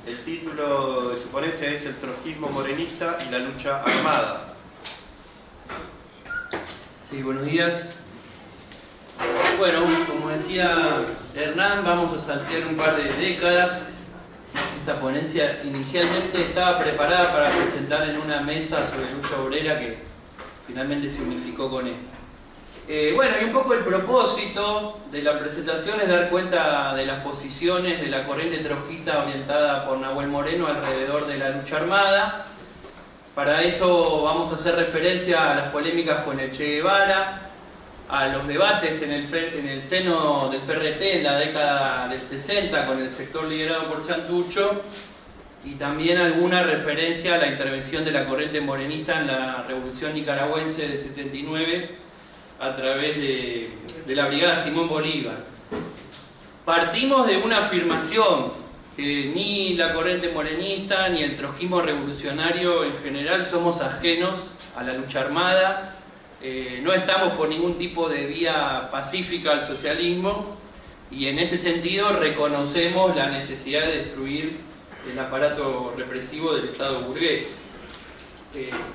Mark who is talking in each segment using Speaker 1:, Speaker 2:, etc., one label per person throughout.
Speaker 1: El título de su ponencia es El trotskismo morenista y la lucha armada.
Speaker 2: Sí, buenos días. Bueno, como decía Hernán, vamos a saltear un par de décadas. Esta ponencia inicialmente estaba preparada para presentar en una mesa sobre lucha obrera que finalmente se unificó con esta. Bueno, y un poco el propósito de la presentación es dar cuenta de las posiciones de la corriente trotskista orientada por Nahuel Moreno alrededor de la lucha armada. Para eso vamos a hacer referencia a las polémicas con el Che Guevara, a los debates en el seno del PRT en la década del 60 con el sector liderado por Santucho, y también alguna referencia a la intervención de la corriente morenista en la Revolución Nicaragüense del 79 a través de la Brigada Simón Bolívar. Partimos de una afirmación que ni la corriente morenista ni el trotskismo revolucionario en general somos ajenos a la lucha armada. No estamos por ningún tipo de vía pacífica al socialismo, y en ese sentido reconocemos la necesidad de destruir el aparato represivo del Estado burgués.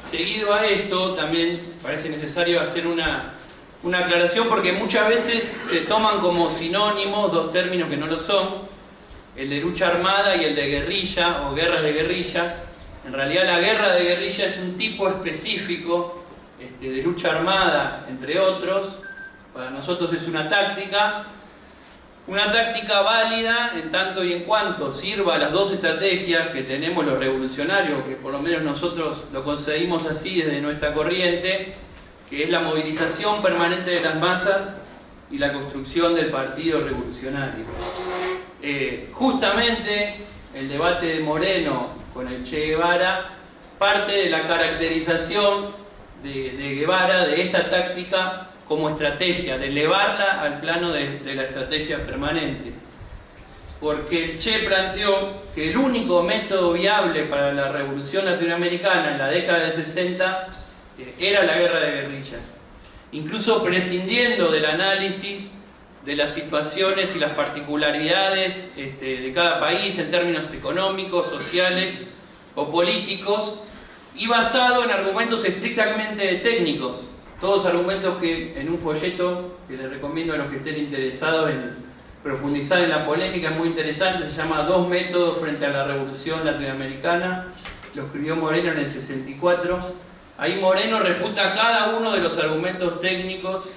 Speaker 2: Seguido a esto, también parece necesario hacer una aclaración, porque muchas veces se toman como sinónimos dos términos que no lo son, el de lucha armada y el de guerrilla o guerras de guerrillas. En realidad la guerra de guerrilla es un tipo específico de lucha armada, entre otros. Para nosotros es una táctica válida en tanto y en cuanto sirva a las dos estrategias que tenemos los revolucionarios, que por lo menos nosotros lo concebimos así desde nuestra corriente, que es la movilización permanente de las masas y la construcción del partido revolucionario. Justamente el debate de Moreno con el Che Guevara parte de la caracterización de Guevara de esta táctica como estrategia, de elevarla al plano de la estrategia permanente. Porque el Che planteó que el único método viable para la revolución latinoamericana en la década del 60 era la guerra de guerrillas, incluso prescindiendo del análisis de las situaciones y las particularidades de cada país en términos económicos, sociales o políticos, y basado en argumentos estrictamente técnicos, todos argumentos que en un folleto que les recomiendo a los que estén interesados en profundizar en la polémica, es muy interesante, se llama Dos métodos frente a la revolución latinoamericana, lo escribió Moreno en el 64. Ahí Moreno refuta cada uno de los argumentos técnicos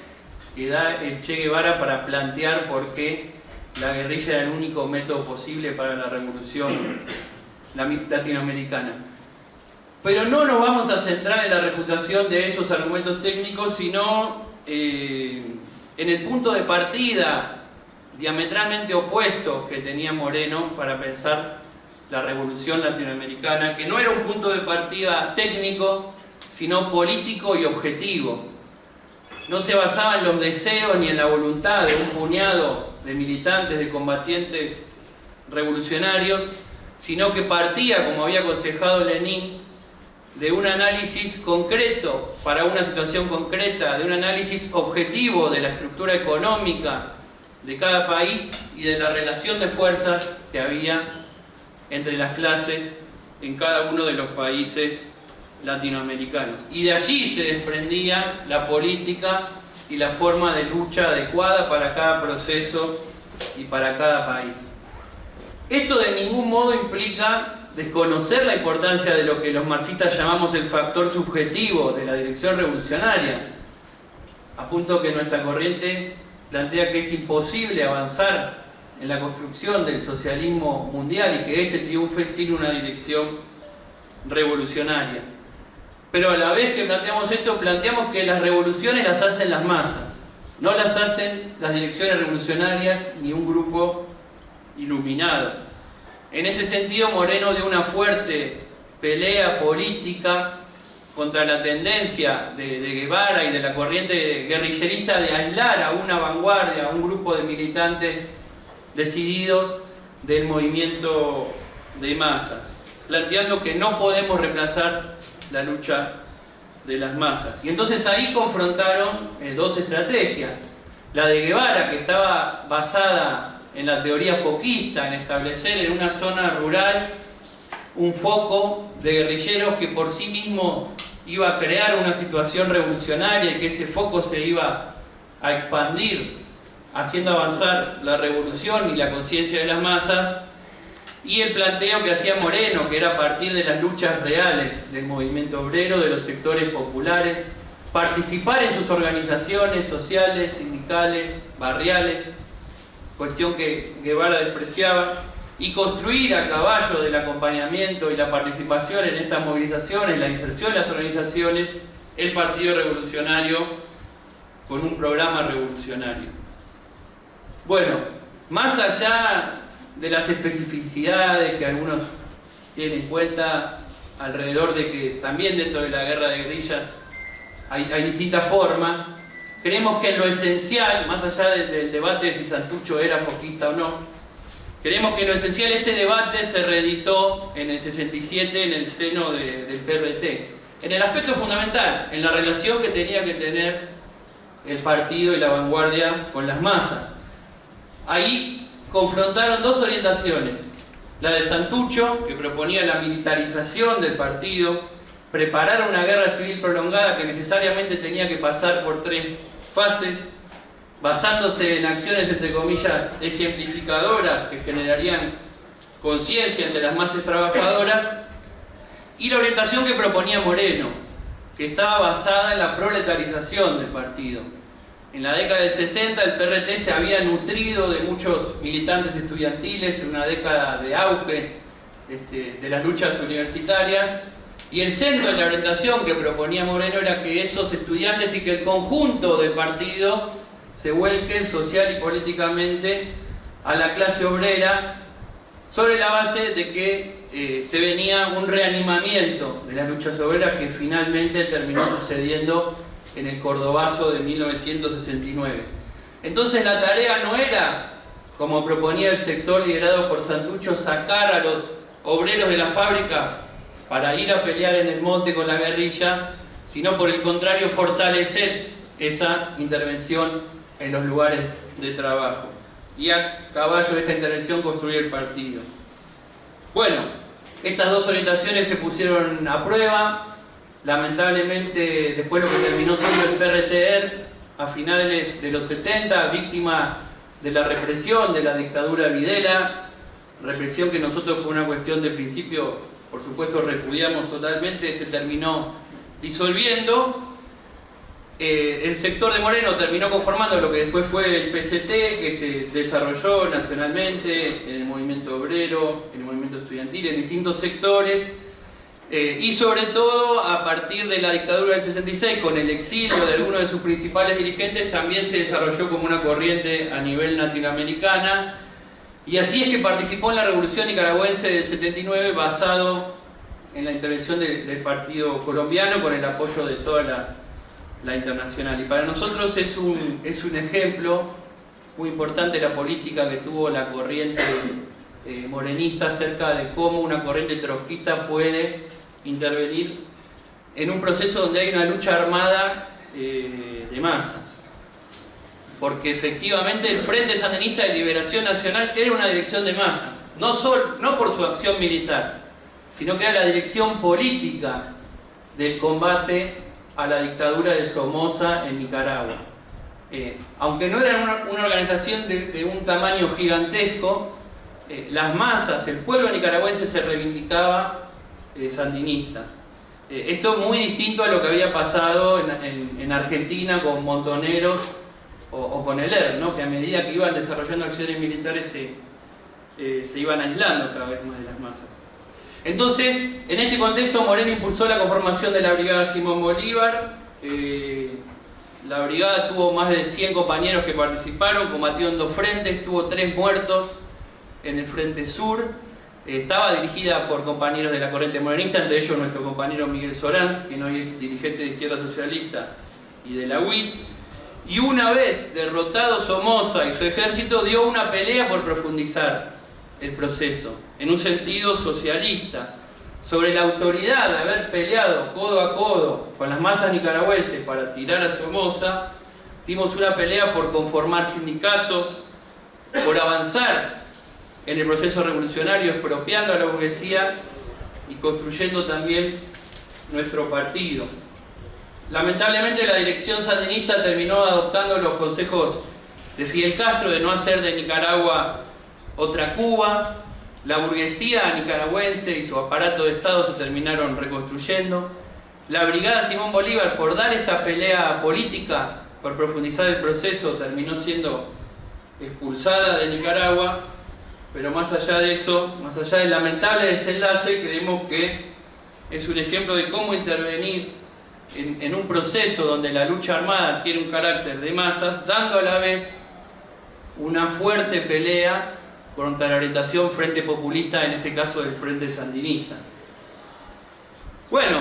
Speaker 2: que da el Che Guevara para plantear por qué la guerrilla era el único método posible para la revolución latinoamericana. Pero no nos vamos a centrar en la refutación de esos argumentos técnicos, sino en el punto de partida diametralmente opuesto que tenía Moreno para pensar la revolución latinoamericana, que no era un punto de partida técnico, sino político y objetivo. No se basaba en los deseos ni en la voluntad de un puñado de militantes, de combatientes revolucionarios, sino que partía, como había aconsejado Lenin, de un análisis concreto para una situación concreta, de un análisis objetivo de la estructura económica de cada país y de la relación de fuerzas que había entre las clases en cada uno de los países latinoamericanos. Y de allí se desprendía la política y la forma de lucha adecuada para cada proceso y para cada país. Esto de ningún modo implica desconocer la importancia de lo que los marxistas llamamos el factor subjetivo de la dirección revolucionaria, a punto que nuestra corriente plantea que es imposible avanzar en la construcción del socialismo mundial y que este triunfe sin una dirección revolucionaria. Pero a la vez que planteamos esto, planteamos que las revoluciones las hacen las masas, no las hacen las direcciones revolucionarias ni un grupo iluminado. En ese sentido, Moreno dio una fuerte pelea política contra la tendencia de Guevara y de la corriente guerrillerista de aislar a una vanguardia, a un grupo de militantes decididos del movimiento de masas, planteando que no podemos reemplazar la lucha de las masas. Y entonces ahí confrontaron dos estrategias. La de Guevara, que estaba basada en la teoría foquista, en establecer en una zona rural un foco de guerrilleros que por sí mismo iba a crear una situación revolucionaria y que ese foco se iba a expandir, haciendo avanzar la revolución y la conciencia de las masas, y el planteo que hacía Moreno, que era a partir de las luchas reales del movimiento obrero, de los sectores populares, participar en sus organizaciones sociales, sindicales, barriales, cuestión que Guevara despreciaba, y construir a caballo del acompañamiento y la participación en estas movilizaciones, la inserción en las organizaciones, el Partido Revolucionario con un programa revolucionario. Bueno, más allá de las especificidades que algunos tienen en cuenta alrededor de que también dentro de la guerra de guerrillas hay distintas formas, creemos que en lo esencial, más allá del debate de si Santucho era foquista o no, creemos que en lo esencial este debate se reeditó en el 67 en el seno del PRT, en el aspecto fundamental, en la relación que tenía que tener el partido y la vanguardia con las masas. Ahí confrontaron dos orientaciones, la de Santucho, que proponía la militarización del partido, preparar una guerra civil prolongada que necesariamente tenía que pasar por tres fases, basándose en acciones, entre comillas, ejemplificadoras que generarían conciencia entre las masas trabajadoras, y la orientación que proponía Moreno, que estaba basada en la proletarización del partido. En la década del 60 el PRT se había nutrido de muchos militantes estudiantiles, en una década de auge de las luchas universitarias, y el centro de la orientación que proponía Moreno era que esos estudiantes y que el conjunto del partido se vuelquen social y políticamente a la clase obrera, sobre la base de que se venía un reanimamiento de las luchas obreras que finalmente terminó sucediendo en el Cordobazo de 1969. Entonces la tarea no era, como proponía el sector liderado por Santucho, sacar a los obreros de la fábrica para ir a pelear en el monte con la guerrilla, sino por el contrario fortalecer esa intervención en los lugares de trabajo y a caballo de esta intervención construir el partido. Bueno, estas dos orientaciones se pusieron a prueba. Lamentablemente, después lo que terminó siendo el PRT a finales de los 70, víctima de la represión de la dictadura de Videla, represión que nosotros por una cuestión de principio, por supuesto, repudiamos totalmente, se terminó disolviendo. El sector de Moreno terminó conformando lo que después fue el PCT, que se desarrolló nacionalmente en el movimiento obrero, en el movimiento estudiantil, en distintos sectores, y sobre todo a partir de la dictadura del 66, con el exilio de algunos de sus principales dirigentes, también se desarrolló como una corriente a nivel latinoamericana, y así es que participó en la Revolución Nicaragüense del 79, basado en la intervención del partido colombiano, con el apoyo de toda la internacional. Y para nosotros es un ejemplo muy importante la política que tuvo la corriente morenista acerca de cómo una corriente trotskista puede intervenir en un proceso donde hay una lucha armada de masas. Porque efectivamente el Frente Sandinista de Liberación Nacional era una dirección de masas, no por su acción militar, sino que era la dirección política del combate a la dictadura de Somoza en Nicaragua. Aunque no era una organización de un tamaño gigantesco, las masas, el pueblo nicaragüense se reivindicaba sandinista. Esto es muy distinto a lo que había pasado en Argentina con Montoneros o con el ERP, ¿no? Que a medida que iban desarrollando acciones militares se iban aislando cada vez más de las masas. Entonces, en este contexto, Moreno impulsó la conformación de la Brigada Simón Bolívar. La brigada tuvo más de 100 compañeros que participaron, combatió en 2 frentes, tuvo 3 muertos en el frente sur. Estaba dirigida por compañeros de la corriente morenista, entre ellos nuestro compañero Miguel Soranz, que hoy es dirigente de Izquierda Socialista y de la UIT. Y una vez derrotado Somoza y su ejército, dio una pelea por profundizar el proceso, en un sentido socialista, sobre la autoridad de haber peleado codo a codo con las masas nicaragüenses para tirar a Somoza. Dimos una pelea por conformar sindicatos, por avanzar en el proceso revolucionario, expropiando a la burguesía y construyendo también nuestro partido. Lamentablemente la dirección sandinista terminó adoptando los consejos de Fidel Castro de no hacer de Nicaragua otra Cuba. La burguesía nicaragüense y su aparato de Estado se terminaron reconstruyendo. La Brigada Simón Bolívar, por dar esta pelea política, por profundizar el proceso, terminó siendo expulsada de Nicaragua. Pero más allá de eso, más allá del lamentable desenlace, creemos que es un ejemplo de cómo intervenir en un proceso donde la lucha armada adquiere un carácter de masas, dando a la vez una fuerte pelea contra la orientación frente populista, en este caso del frente sandinista. Bueno,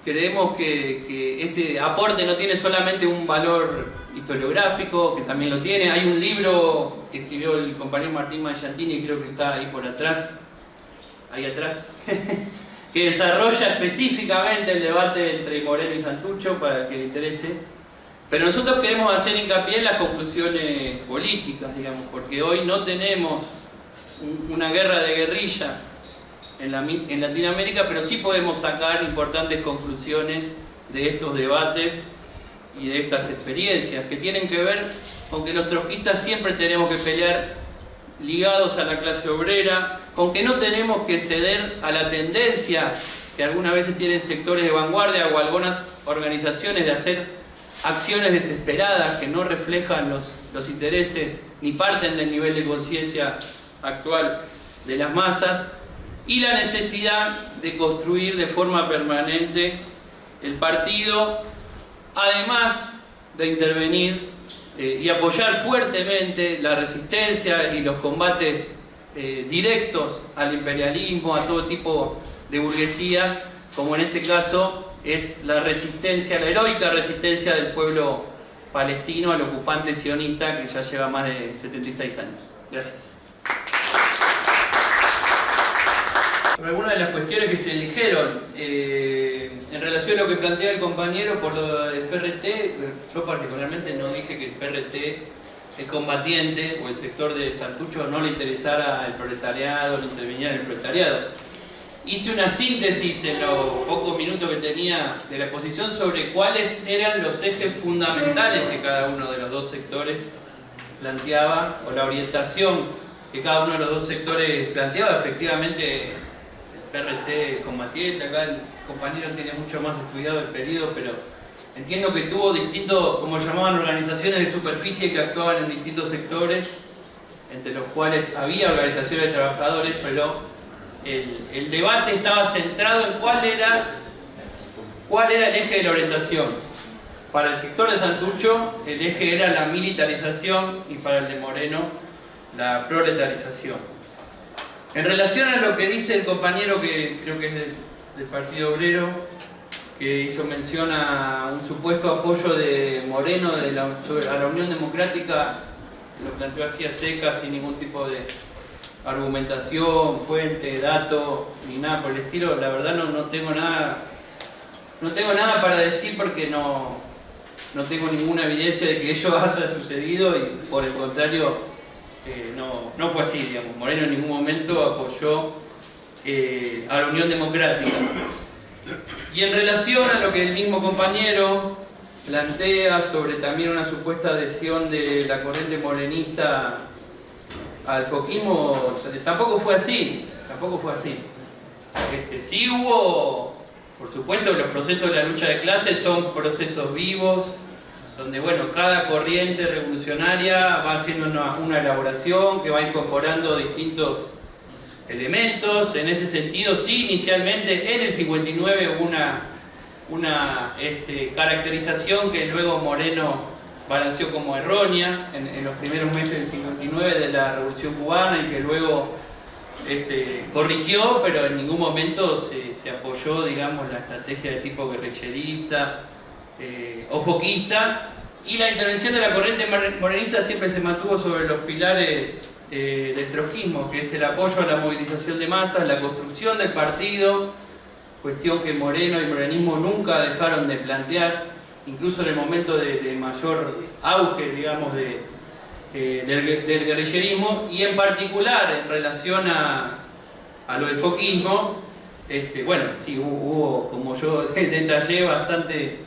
Speaker 2: creemos que este aporte no tiene solamente un valor historiográfico, que también lo tiene. Hay un libro que escribió el compañero Martín Maiantini, creo que está ahí por atrás, ahí atrás, que desarrolla específicamente el debate entre Moreno y Santucho para el que le interese. Pero nosotros queremos hacer hincapié en las conclusiones políticas, digamos, porque hoy no tenemos una guerra de guerrillas en Latinoamérica, pero sí podemos sacar importantes conclusiones de estos debates y de estas experiencias, que tienen que ver con que los trotskistas siempre tenemos que pelear ligados a la clase obrera, con que no tenemos que ceder a la tendencia que algunas veces tienen sectores de vanguardia o algunas organizaciones de hacer acciones desesperadas que no reflejan los intereses ni parten del nivel de conciencia actual de las masas, y la necesidad de construir de forma permanente el partido, además de intervenir y apoyar fuertemente la resistencia y los combates directos al imperialismo, a todo tipo de burguesía, como en este caso es la resistencia, la heroica resistencia del pueblo palestino al ocupante sionista que ya lleva más de 76 años. Gracias. Sobre algunas de las cuestiones que se dijeron, en relación a lo que plantea el compañero por lo del PRT, yo particularmente no dije que el PRT es combatiente o el sector de Santucho no le interesara el proletariado, no interviniera en el proletariado. Hice una síntesis en los pocos minutos que tenía de la exposición sobre cuáles eran los ejes fundamentales que cada uno de los dos sectores planteaba, o la orientación que cada uno de los dos sectores planteaba. Efectivamente, el PRT combatiente, acá el compañero tiene mucho más estudiado el periodo, pero entiendo que tuvo distintos, como llamaban, organizaciones de superficie que actuaban en distintos sectores, entre los cuales había organizaciones de trabajadores, pero el debate estaba centrado en cuál era el eje de la orientación. Para el sector de Santucho, el eje era la militarización, y para el de Moreno, la proletarización. En relación a lo que dice el compañero, que creo que es del Partido Obrero, que hizo mención a un supuesto apoyo de Moreno a la Unión Democrática, lo planteó así a secas, sin ningún tipo de argumentación, fuente, dato, ni nada por el estilo. La verdad no tengo nada para decir, porque no tengo ninguna evidencia de que ello haya sucedido, y por el contrario, no fue así, digamos. Moreno en ningún momento apoyó a la Unión Democrática. Y en relación a lo que el mismo compañero plantea sobre también una supuesta adhesión de la corriente morenista al foquismo, tampoco fue así. Sí hubo, por supuesto, los procesos de la lucha de clases son procesos vivos, donde bueno, cada corriente revolucionaria va haciendo una elaboración que va incorporando distintos elementos. En ese sentido, sí, inicialmente en el 59 hubo una caracterización que luego Moreno balanceó como errónea en los primeros meses del 59 de la Revolución Cubana, y que luego corrigió, pero en ningún momento se apoyó, digamos, la estrategia de tipo guerrillerista o foquista. Y la intervención de la corriente morenista siempre se mantuvo sobre los pilares del trotskismo, que es el apoyo a la movilización de masas, la construcción del partido, cuestión que Moreno y el morenismo nunca dejaron de plantear, incluso en el momento de mayor auge, digamos, del guerrillerismo, y en particular en relación a lo del foquismo. Bueno, sí, hubo, como yo detallé bastante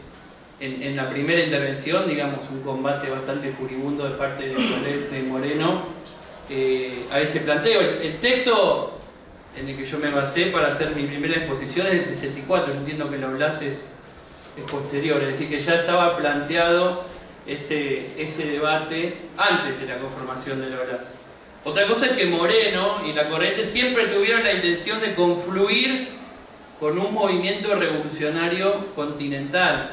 Speaker 2: en la primera intervención, digamos, un combate bastante furibundo de parte de Moreno a ese planteo. El texto en el que yo me basé para hacer mi primera exposición es del 64, yo entiendo que lo Blas es posterior, es decir, que ya estaba planteado ese debate antes de la conformación del Blas. Otra cosa es que Moreno y la corriente siempre tuvieron la intención de confluir con un movimiento revolucionario continental,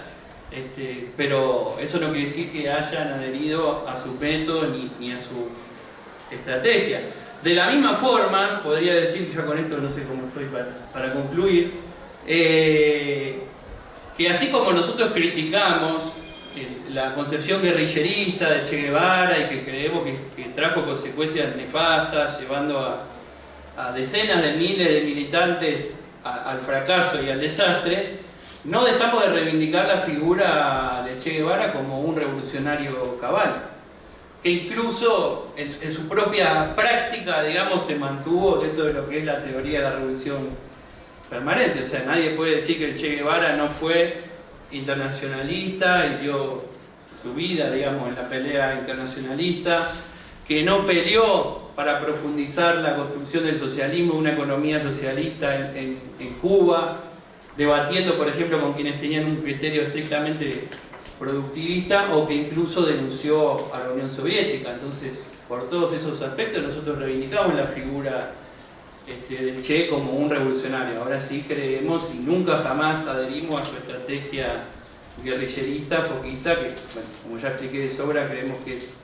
Speaker 2: pero eso no quiere decir que hayan adherido a su método ni a su estrategia. De la misma forma, podría decir, ya con esto no sé cómo estoy para concluir, que así como nosotros criticamos la concepción guerrillerista de Che Guevara y que creemos que trajo consecuencias nefastas, llevando a decenas de miles de militantes al fracaso y al desastre, no dejamos de reivindicar la figura de Che Guevara como un revolucionario cabal, que incluso en su propia práctica, digamos, se mantuvo dentro de lo que es la teoría de la revolución permanente. O sea, nadie puede decir que el Che Guevara no fue internacionalista y dio su vida, digamos, en la pelea internacionalista, que no peleó para profundizar la construcción del socialismo, una economía socialista en Cuba, debatiendo, por ejemplo, con quienes tenían un criterio estrictamente productivista, o que incluso denunció a la Unión Soviética. Entonces, por todos esos aspectos, nosotros reivindicamos la figura del Che como un revolucionario. Ahora sí creemos y nunca jamás adherimos a su estrategia guerrillerista, foquista, que, bueno, como ya expliqué de sobra, creemos que es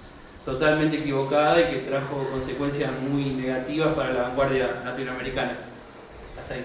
Speaker 2: totalmente equivocada y que trajo consecuencias muy negativas para la vanguardia latinoamericana. Hasta ahí.